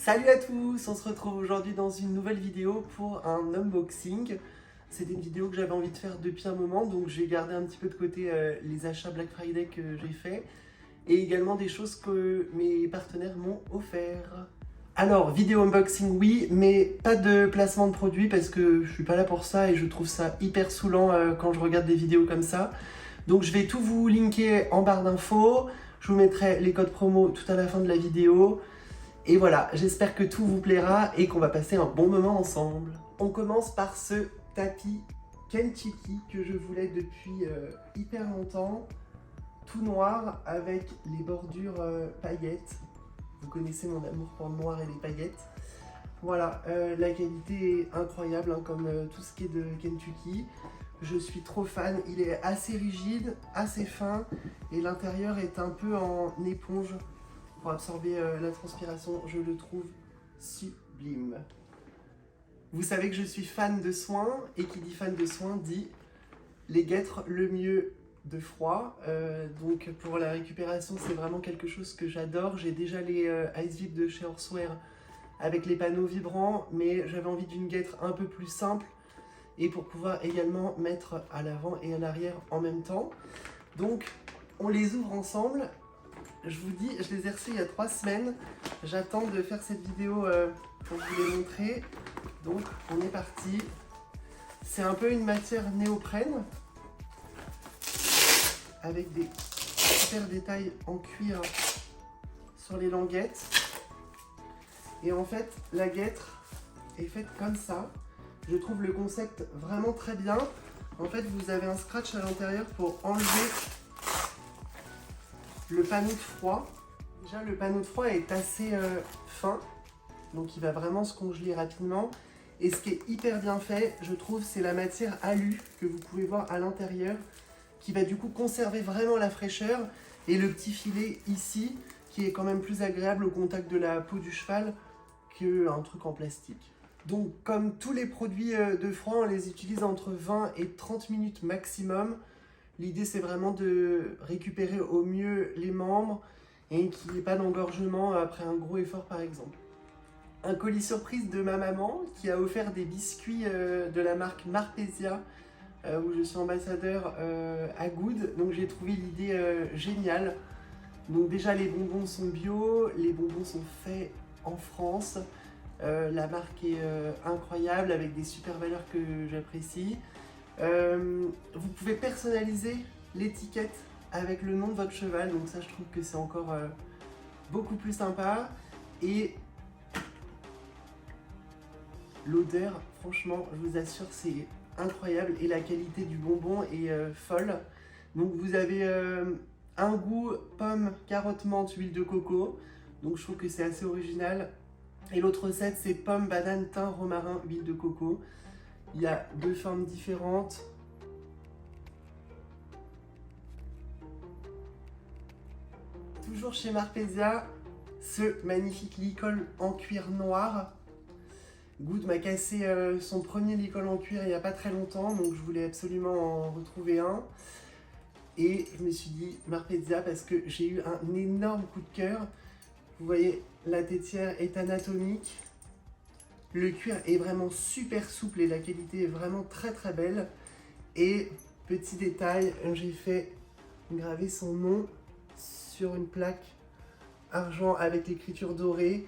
Salut à tous, on se retrouve aujourd'hui dans une nouvelle vidéo pour un unboxing. C'était une vidéo que j'avais envie de faire depuis un moment, donc j'ai gardé un petit peu de côté les achats Black Friday que j'ai fait et également des choses que mes partenaires m'ont offert. Alors, vidéo unboxing oui, mais pas de placement de produits parce que je suis pas là pour ça et je trouve ça hyper saoulant quand je regarde des vidéos comme ça. Donc je vais tout vous linker en barre d'infos, je vous mettrai les codes promo tout à la fin de la vidéo. Et voilà, j'espère que tout vous plaira et qu'on va passer un bon moment ensemble. On commence par ce tapis Kentucky que je voulais depuis hyper longtemps. Tout noir avec les bordures paillettes. Vous connaissez mon amour pour le noir et les paillettes. Voilà, la qualité est incroyable hein, comme tout ce qui est de Kentucky. Je suis trop fan, il est assez rigide, assez fin et l'intérieur est un peu en éponge. Pour absorber la transpiration, je le trouve sublime. Vous savez que je suis fan de soins, et qui dit fan de soins dit les guêtres le mieux de froid. Donc pour la récupération, c'est vraiment quelque chose que j'adore. J'ai déjà les Ice Vip de chez Horseware avec les panneaux vibrants, mais j'avais envie d'une guêtre un peu plus simple et pour pouvoir également mettre à l'avant et à l'arrière en même temps. Donc on les ouvre ensemble. Je vous dis, je les ai reçus il y a 3 semaines. J'attends de faire cette vidéo pour vous les montrer. Donc, on est parti. C'est un peu une matière néoprène avec des super détails en cuir sur les languettes. Et en fait, la guêtre est faite comme ça. Je trouve le concept vraiment très bien. En fait, vous avez un scratch à l'intérieur pour enlever le panneau de froid. Déjà le panneau de froid est assez fin, donc il va vraiment se congeler rapidement. Et ce qui est hyper bien fait, je trouve, c'est la matière alu que vous pouvez voir à l'intérieur, qui va du coup conserver vraiment la fraîcheur. Et le petit filet ici, qui est quand même plus agréable au contact de la peau du cheval qu'un truc en plastique. Donc comme tous les produits de froid, on les utilise entre 20 et 30 minutes maximum. L'idée, c'est vraiment de récupérer au mieux les membres et qu'il n'y ait pas d'engorgement après un gros effort, par exemple. Un colis surprise de ma maman qui a offert des biscuits de la marque Marpesia, où je suis ambassadeur à Good. Donc j'ai trouvé l'idée géniale. Donc déjà, les bonbons sont bio, les bonbons sont faits en France. La marque est incroyable avec des super valeurs que j'apprécie. Vous pouvez personnaliser l'étiquette avec le nom de votre cheval, donc ça je trouve que c'est encore beaucoup plus sympa. Et l'odeur, franchement, je vous assure, c'est incroyable et la qualité du bonbon est folle. Donc vous avez un goût pomme, carotte, menthe, huile de coco, donc je trouve que c'est assez original. Et l'autre recette, c'est pomme, banane, thym, romarin, huile de coco. Il y a 2 formes différentes. Toujours chez Marpesia, ce magnifique licol en cuir noir. Good m'a cassé son premier licol en cuir il n'y a pas très longtemps, donc je voulais absolument en retrouver un. Et je me suis dit Marpesia parce que j'ai eu un énorme coup de cœur. Vous voyez, la tétière est anatomique. Le cuir est vraiment super souple et la qualité est vraiment très très belle. Et petit détail, j'ai fait graver son nom sur une plaque argent avec l'écriture dorée.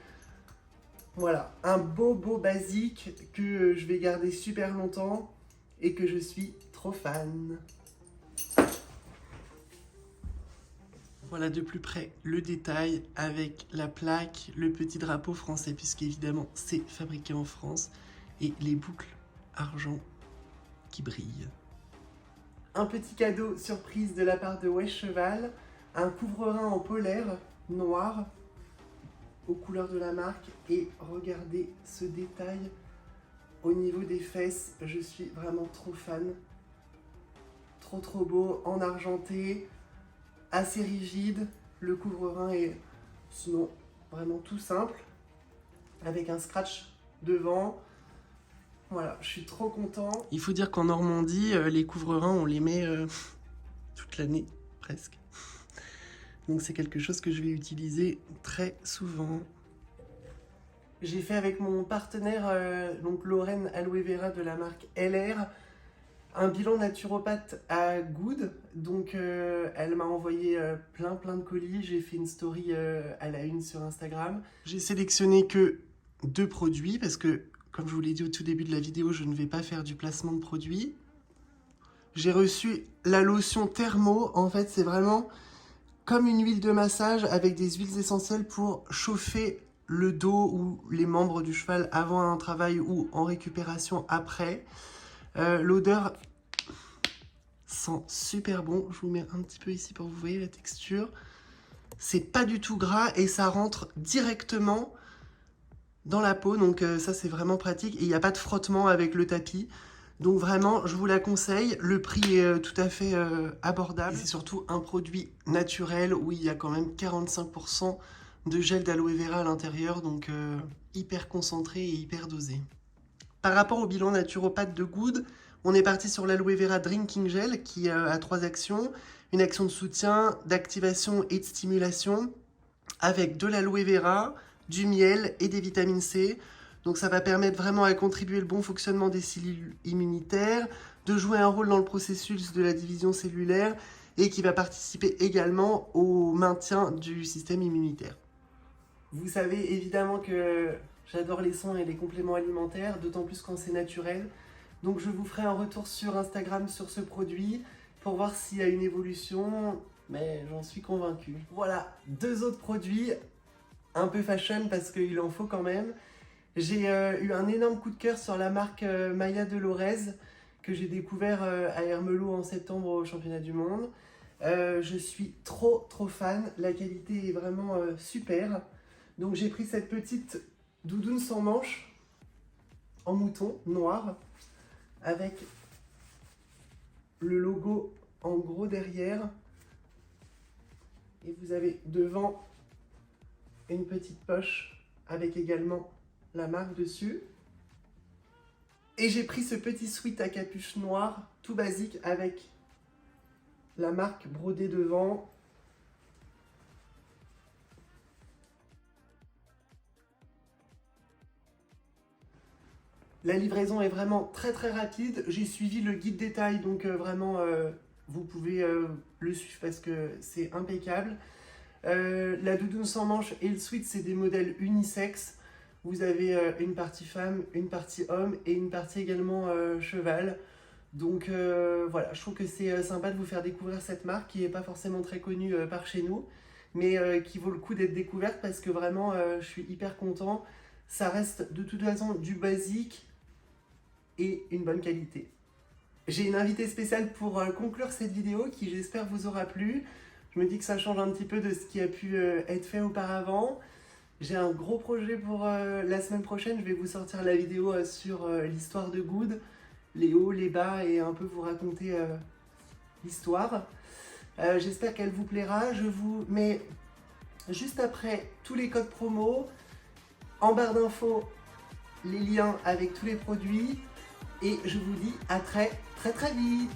Voilà, un beau basique que je vais garder super longtemps et que je suis trop fan. Voilà de plus près le détail avec la plaque, le petit drapeau français puisqu'évidemment c'est fabriqué en France et les boucles argent qui brillent. Un petit cadeau surprise de la part de Wesh Cheval, un couvre-rein en polaire noir aux couleurs de la marque et regardez ce détail au niveau des fesses, je suis vraiment trop fan. Trop beau, en argenté, assez rigide, le couvre-rein est sinon vraiment tout simple, avec un scratch devant. Voilà, je suis trop content. Il faut dire qu'en Normandie, les couvre-reins, on les met toute l'année, presque. Donc c'est quelque chose que je vais utiliser très souvent. J'ai fait avec mon partenaire, donc Lorraine Aloe Vera de la marque LR, un bilan naturopathe à Good. Donc elle m'a envoyé plein de colis. J'ai fait une story à la une sur Instagram. J'ai sélectionné que 2 produits parce que, comme je vous l'ai dit au tout début de la vidéo, je ne vais pas faire du placement de produits. J'ai reçu la lotion Thermo. En fait, c'est vraiment comme une huile de massage avec des huiles essentielles pour chauffer le dos ou les membres du cheval avant un travail ou en récupération après. L'odeur sent super bon. Je vous mets un petit peu ici pour que vous voyez la texture. C'est pas du tout gras et ça rentre directement dans la peau. Donc ça, c'est vraiment pratique. Et il n'y a pas de frottement avec le tapis. Donc vraiment, je vous la conseille. Le prix est tout à fait abordable. C'est surtout un produit naturel où il y a quand même 45% de gel d'aloe vera à l'intérieur. Donc hyper concentré et hyper dosé. Par rapport au bilan naturopathe de Good, on est parti sur l'aloe vera drinking gel qui a 3 actions. Une action de soutien, d'activation et de stimulation avec de l'aloe vera, du miel et des vitamines C. Donc ça va permettre vraiment à contribuer le bon fonctionnement des cellules immunitaires, de jouer un rôle dans le processus de la division cellulaire et qui va participer également au maintien du système immunitaire. Vous savez évidemment que j'adore les soins et les compléments alimentaires, d'autant plus quand c'est naturel. Donc je vous ferai un retour sur Instagram sur ce produit pour voir s'il y a une évolution, mais j'en suis convaincue. Voilà, 2 autres produits, un peu fashion parce qu'il en faut quand même. J'ai eu un énorme coup de cœur sur la marque Maya de Lorez que j'ai découvert à Ermelot en septembre au championnat du monde. Je suis trop fan, la qualité est vraiment super. Donc j'ai pris cette petite doudoune sans manches en mouton noir avec le logo en gros derrière. Et vous avez devant une petite poche avec également la marque dessus. Et j'ai pris ce petit sweat à capuche noire, tout basique, avec la marque brodée devant. La livraison est vraiment très rapide. J'ai suivi le guide détail, donc vraiment vous pouvez le suivre parce que c'est impeccable. La doudoune sans manches et le sweat, c'est des modèles unisex. Vous avez une partie femme, une partie homme et une partie également cheval. Donc voilà, je trouve que c'est sympa de vous faire découvrir cette marque qui n'est pas forcément très connue par chez nous, mais qui vaut le coup d'être découverte parce que vraiment je suis hyper content. Ça reste de toute façon du basique et une bonne qualité. J'ai une invitée spéciale pour conclure cette vidéo qui j'espère vous aura plu. Je me dis que ça change un petit peu de ce qui a pu être fait auparavant. J'ai un gros projet pour la semaine prochaine. Je vais vous sortir la vidéo sur l'histoire de Good, les hauts, les bas et un peu vous raconter l'histoire. J'espère qu'elle vous plaira. Je vous mets juste après tous les codes promo, en barre d'infos, les liens avec tous les produits. Et je vous dis à très vite.